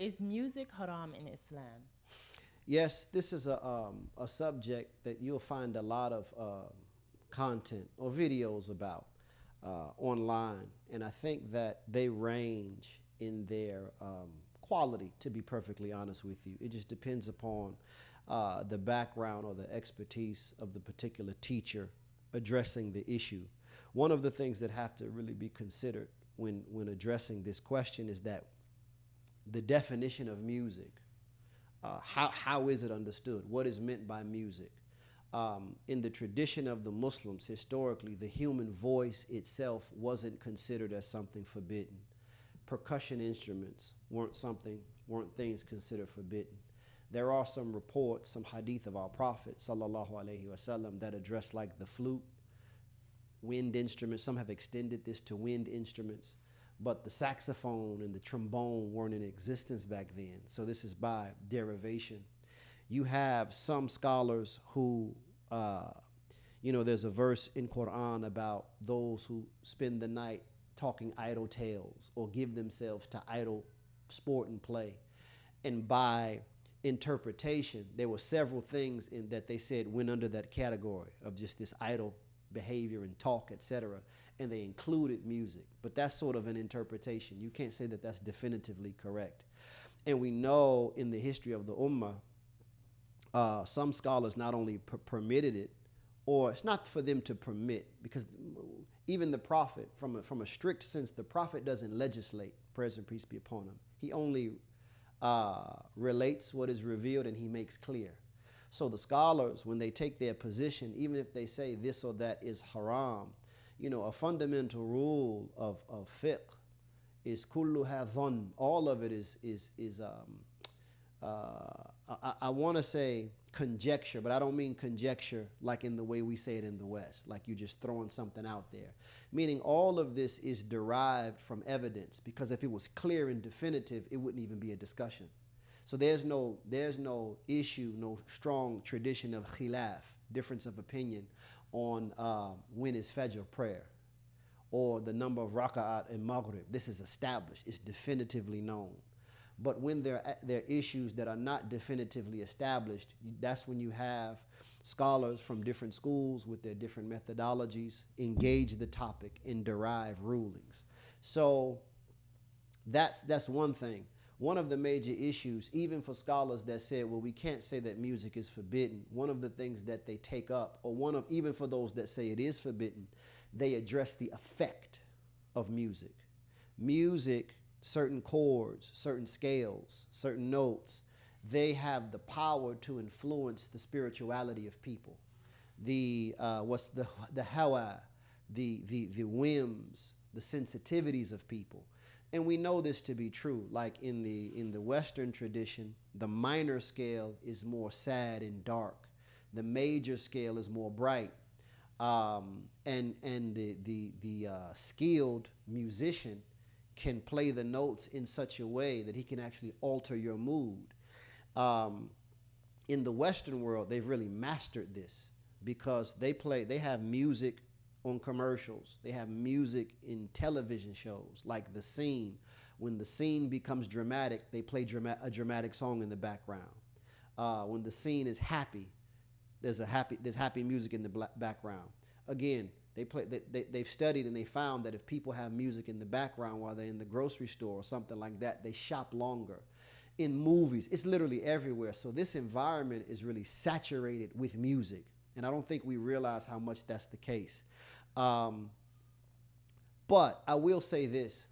Is music haram in Islam? Yes, this is a subject that you'll find a lot of content or videos about online, and I think that they range in their quality, to be perfectly honest with you. It just depends upon the background or the expertise of the particular teacher addressing the issue. One of the things that have to really be considered when addressing this question is that the definition of music. How is it understood? What is meant by music? In the tradition of the Muslims, historically, the human voice itself wasn't considered as something forbidden. Percussion instruments weren't things considered forbidden. There are some reports, some hadith of our Prophet sallallahu alaihi wasallam that address like the flute, wind instruments. Some have extended this to wind instruments. But the saxophone and the trombone weren't in existence back then. So this is by derivation. You have some scholars who, there's a verse in Quran about those who spend the night talking idle tales or give themselves to idle sport and play. And by interpretation, there were several things in that they said went under that category of just this idle behavior and talk, etc., and they included music. But that's sort of an interpretation. You can't say that that's definitively correct. And we know in the history of the Ummah, some scholars not only permitted it, or it's not for them to permit, because even the Prophet, from a strict sense, the Prophet doesn't legislate, praise and peace be upon him. He only relates what is revealed and he makes clear. So the scholars, when they take their position, even if they say this or that is haram, a fundamental rule of fiqh is kulluha dhann. All of it is I want to say conjecture, but I don't mean conjecture like in the way we say it in the West, like you're just throwing something out there. Meaning all of this is derived from evidence, because if it was clear and definitive, it wouldn't even be a discussion. So there's no issue, no strong tradition of khilaf, difference of opinion, on when is Fajr prayer or the number of raka'at in Maghrib. This is established. It's definitively known. But when there are issues that are not definitively established, that's when you have scholars from different schools with their different methodologies engage the topic and derive rulings. So that's one thing. One of the major issues, even for scholars that said, well, we can't say that music is forbidden, one of the things that they take up, or even for those that say it is forbidden, they address the effect of music. Music, certain chords, certain scales, certain notes, they have the power to influence the spirituality of people. The hawa, the whims, the sensitivities of people. And we know this to be true. Like in the Western tradition, the minor scale is more sad and dark. The major scale is more bright. And the skilled musician can play the notes in such a way that he can actually alter your mood. In the Western world, they've really mastered this because they have music on commercials. They have music in television shows, like The Scene. When the scene becomes dramatic, they play a dramatic song in the background. When the scene is happy, there's happy music in the background. Again, they've studied and they found that if people have music in the background while they're in the grocery store or something like that, they shop longer. In movies, it's literally everywhere. So this environment is really saturated with music. And I don't think we realize how much that's the case. But I will say this.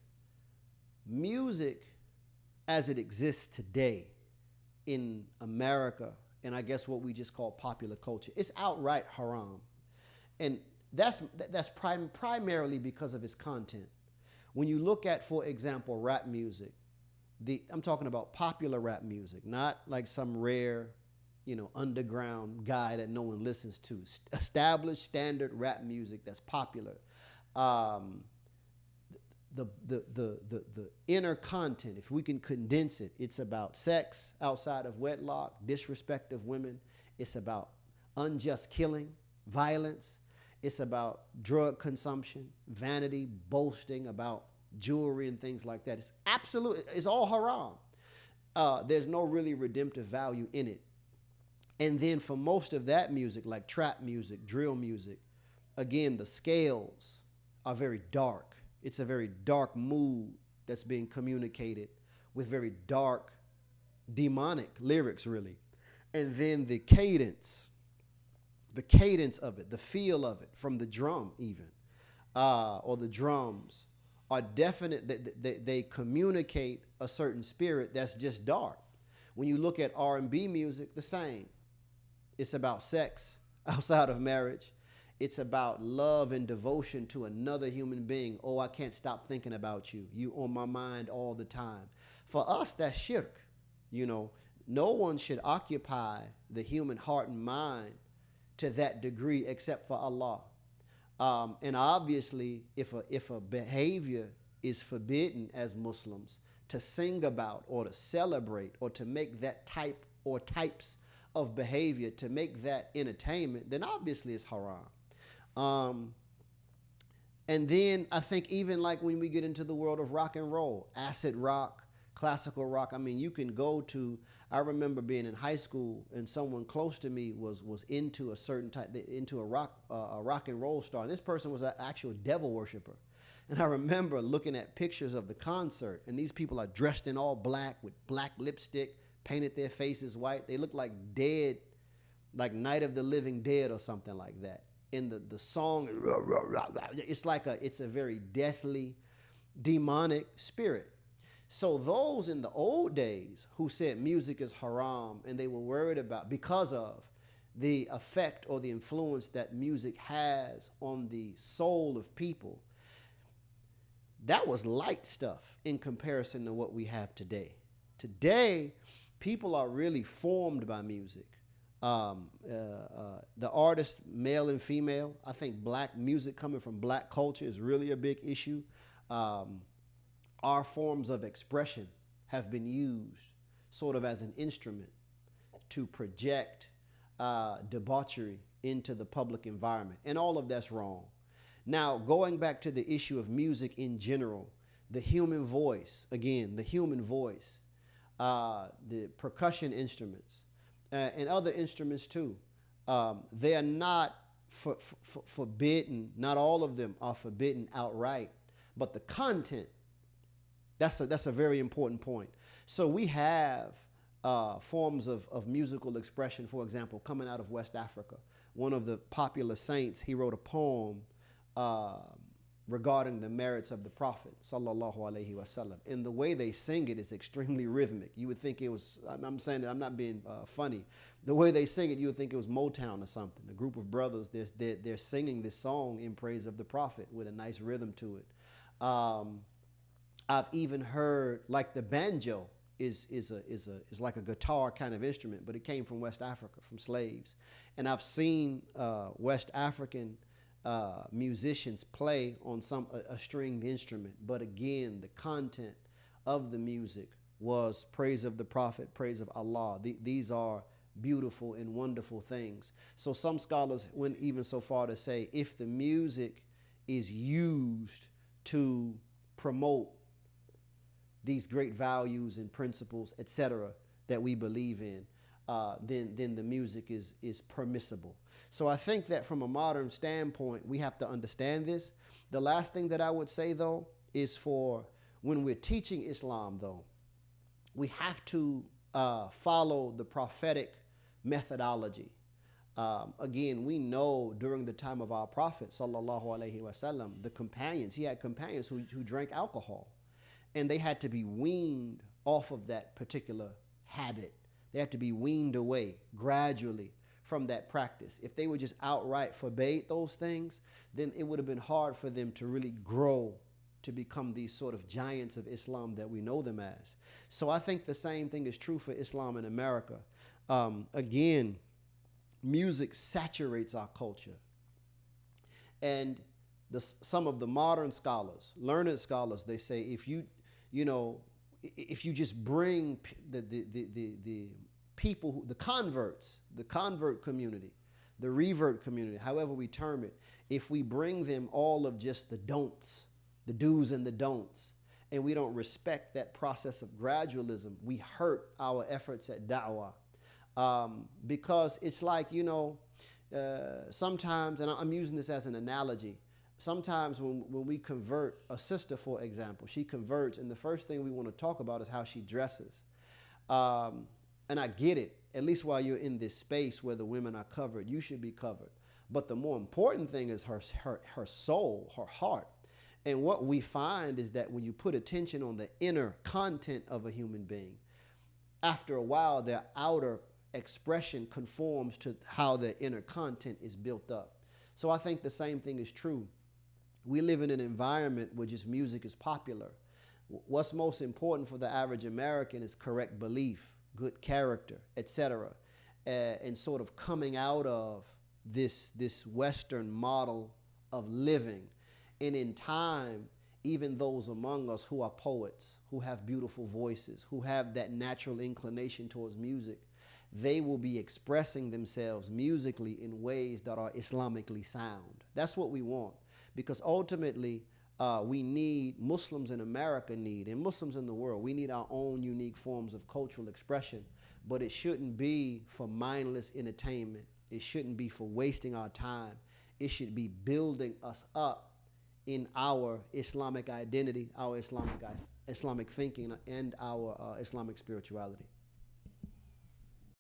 Music as it exists today in America, and I guess what we just call popular culture, it's outright haram. And that's primarily because of its content. When you look at, for example, rap music, I'm talking about popular rap music, not like some rare, underground guy that no one listens to. Established standard rap music that's popular. The inner content, if we can condense it, it's about sex outside of wedlock, disrespect of women. It's about unjust killing, violence. It's about drug consumption, vanity, boasting about jewelry and things like that. It's all haram. there's no really redemptive value in it. And then for most of that music, like trap music, drill music, again, the scales are very dark. It's a very dark mood that's being communicated with very dark, demonic lyrics, really. And then the cadence of it, the feel of it from the drum even, or the drums are definite. They communicate a certain spirit that's just dark. When you look at R&B music, the same. It's about sex outside of marriage. It's about love and devotion to another human being. Oh, I can't stop thinking about you. You on my mind all the time. For us, that's shirk. You know, no one should occupy the human heart and mind to that degree except for Allah. And obviously, if a behavior is forbidden as Muslims to sing about or to celebrate or to make that type or types of behavior, to make that entertainment, then obviously it's haram. And then I think even like when we get into the world of rock and roll, acid rock, classical rock, I mean, you can go to, I remember being in high school and someone close to me was into a certain type, into a rock and roll star. And this person was an actual devil worshiper. And I remember looking at pictures of the concert, and these people are dressed in all black with black lipstick, painted their faces white. They look like dead, like Night of the Living Dead or something like that. In the song, it's a very deathly, demonic spirit. So those in the old days who said music is haram, and they were worried about, because of the effect or the influence that music has on the soul of people, that was light stuff in comparison to what we have today. Today, people are really formed by music. The artists, male and female, I think black music coming from black culture is really a big issue. Our forms of expression have been used sort of as an instrument to project debauchery into the public environment. And all of that's wrong. Now, going back to the issue of music in general, the human voice, again, the human voice, the percussion instruments, and other instruments too, they are not forbidden. Not all of them are forbidden outright, but the content, that's a very important point. So we have forms of musical expression, for example, coming out of West Africa. One of the popular saints, he wrote a poem regarding the merits of the Prophet, sallallahu alaihi wasallam. And the way they sing it is extremely rhythmic. You would think it was, I'm saying that I'm not being funny. The way they sing it, you would think it was Motown or something. A group of brothers, they're singing this song in praise of the Prophet with a nice rhythm to it. I've even heard, like the banjo is like a guitar kind of instrument, but it came from West Africa, from slaves. And I've seen West African musicians play on a stringed instrument. But again, the content of the music was praise of the Prophet, praise of Allah. These are beautiful and wonderful things. So some scholars went even so far to say, if the music is used to promote these great values and principles, etc., that we believe in, then the music is permissible. So I think that from a modern standpoint, we have to understand this. The last thing that I would say, though, is for when we're teaching Islam, though, we have to follow the prophetic methodology. Again, we know during the time of our Prophet, sallallahu alaihi wasallam, the companions, he had companions who drank alcohol, and they had to be weaned off of that particular habit. They had to be weaned away gradually from that practice. If they would just outright forbade those things, then it would have been hard for them to really grow to become these sort of giants of Islam that we know them as. So I think the same thing is true for Islam in America. Again, music saturates our culture. And some of the modern scholars, learned scholars, they say if you just bring the people, the converts, the convert community, the revert community, however we term it, if we bring them all of just the don'ts, the do's and the don'ts, and we don't respect that process of gradualism, we hurt our efforts at da'wah. Because it's like, sometimes, and I'm using this as an analogy, sometimes when we convert a sister, for example, she converts, and the first thing we want to talk about is how she dresses. And I get it, at least while you're in this space where the women are covered, you should be covered. But the more important thing is her soul, her heart. And what we find is that when you put attention on the inner content of a human being, after a while, their outer expression conforms to how their inner content is built up. So I think the same thing is true. We live in an environment where just music is popular. What's most important for the average American is correct belief, good character, etc. And sort of coming out of this Western model of living. And in time, even those among us who are poets, who have beautiful voices, who have that natural inclination towards music, they will be expressing themselves musically in ways that are Islamically sound. That's what we want. Because ultimately, we need, Muslims in America need, and Muslims in the world, we need our own unique forms of cultural expression. But it shouldn't be for mindless entertainment. It shouldn't be for wasting our time. It should be building us up in our Islamic identity, our Islamic thinking, and our Islamic spirituality.